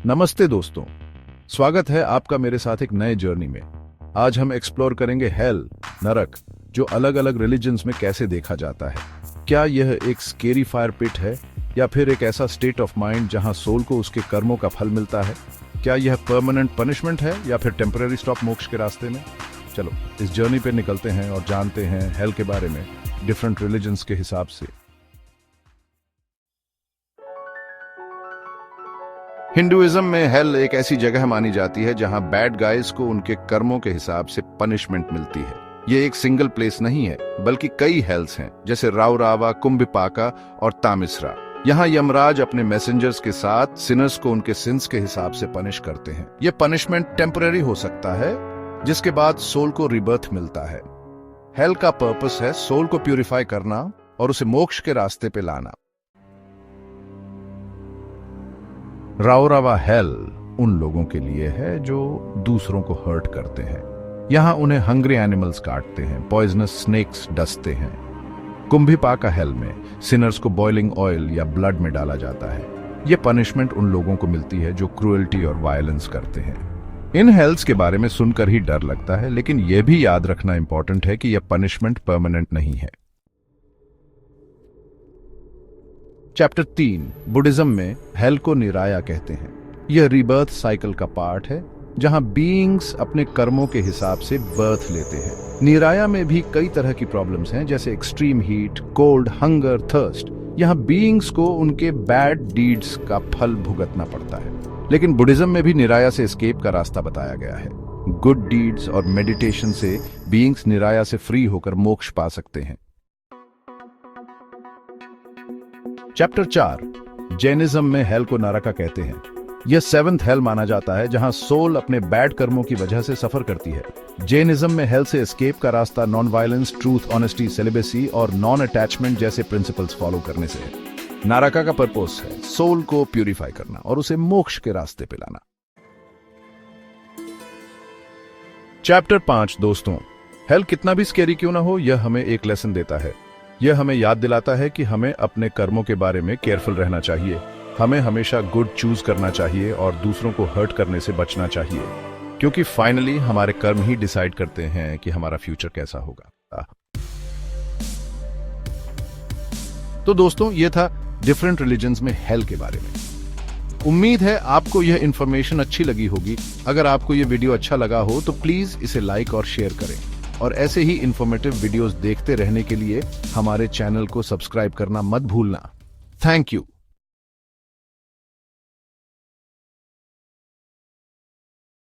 नमस्ते दोस्तों, स्वागत है आपका मेरे साथ एक नए जर्नी में। आज हम एक्सप्लोर करेंगे हेल, नरक, जो अलग अलग रिलीजन्स में कैसे देखा जाता है। क्या यह एक स्केरी फायर पिट है या फिर एक ऐसा स्टेट ऑफ माइंड जहां सोल को उसके कर्मों का फल मिलता है? क्या यह परमानेंट पनिशमेंट है या फिर टेम्पररी स्टॉप मोक्ष के रास्ते में? चलो इस जर्नी पे निकलते हैं और जानते हैं हेल के बारे में डिफरेंट रिलीजन्स के हिसाब से। हिंदुइज्म में हेल एक ऐसी जगह मानी जाती है जहां बैड गाइज को उनके कर्मों के हिसाब से पनिशमेंट मिलती है। ये एक सिंगल प्लेस नहीं है, बल्कि कई हेल्स हैं, जैसे राउरावा, कुंभिपाका और तामिसरा। यहाँ यमराज अपने मैसेंजर्स के साथ सिनर्स को उनके सिंस के हिसाब से पनिश करते हैं। ये पनिशमेंट टेम्पररी हो सकता है, जिसके बाद सोल को रिबर्थ मिलता है। हेल का पर्पस है सोल को प्यूरिफाई करना और उसे मोक्ष के रास्ते पे लाना। राउरावा हेल उन लोगों के लिए है जो दूसरों को हर्ट करते हैं। यहां उन्हें हंग्री एनिमल्स काटते हैं, पॉइजनस स्नेक्स डसते हैं। कुंभिपाका हेल में सिनर्स को बॉइलिंग ऑयल या ब्लड में डाला जाता है। यह पनिशमेंट उन लोगों को मिलती है जो क्रूएल्टी और वायलेंस करते हैं। इन हेल्स के बारे में सुनकर ही डर लगता है, लेकिन यह भी याद रखना इंपॉर्टेंट है कि यह पनिशमेंट परमानेंट नहीं है। चैप्टर 3 बुद्धिज्म में हेल को निराया कहते हैं। यह रीबर्थ साइकिल का पार्ट है, जहां बीइंग्स अपने कर्मों के हिसाब से बर्थ लेते हैं। निराया में भी कई तरह की प्रॉब्लम्स हैं, जैसे extreme heat, cold, hunger, thirst. यहां बीइंग्स को उनके बैड डीड्स का फल भुगतना पड़ता है। लेकिन बुद्धिज्म में भी निराया से एस्केप का रास्ता बताया गया है। गुड डीड्स और मेडिटेशन से बीइंग्स निराया से फ्री होकर मोक्ष पा सकते हैं। चैप्टर 4 जैनिज्म में हेल को नरका कहते हैं। यह 7th हेल माना जाता है, जहां सोल अपने बैड कर्मों की वजह से सफर करती है। जैनिज्म में हेल से एस्केप का रास्ता non violence, truth, honesty, celibacy और नॉन अटैचमेंट जैसे प्रिंसिपल्स फॉलो करने से है। नरका का पर्पस है सोल को प्यूरिफाई करना और उसे मोक्ष के रास्ते पे लाना। चैप्टर 5 दोस्तों, हेल कितना भी स्केरी क्यों ना हो, यह हमें एक लेसन देता है। यह हमें याद दिलाता है कि हमें अपने कर्मों के बारे में केयरफुल रहना चाहिए। हमें हमेशा गुड चूज करना चाहिए और दूसरों को हर्ट करने से बचना चाहिए, क्योंकि फाइनली हमारे कर्म ही डिसाइड करते हैं कि हमारा फ्यूचर कैसा होगा। तो दोस्तों, यह था डिफरेंट रिलीजन्स में हेल के बारे में। उम्मीद है आपको यह इंफॉर्मेशन अच्छी लगी होगी। अगर आपको यह वीडियो अच्छा लगा हो तो प्लीज इसे लाइक और शेयर करें, और ऐसे ही इंफॉर्मेटिव वीडियोस देखते रहने के लिए हमारे चैनल को सब्सक्राइब करना मत भूलना। Thank you.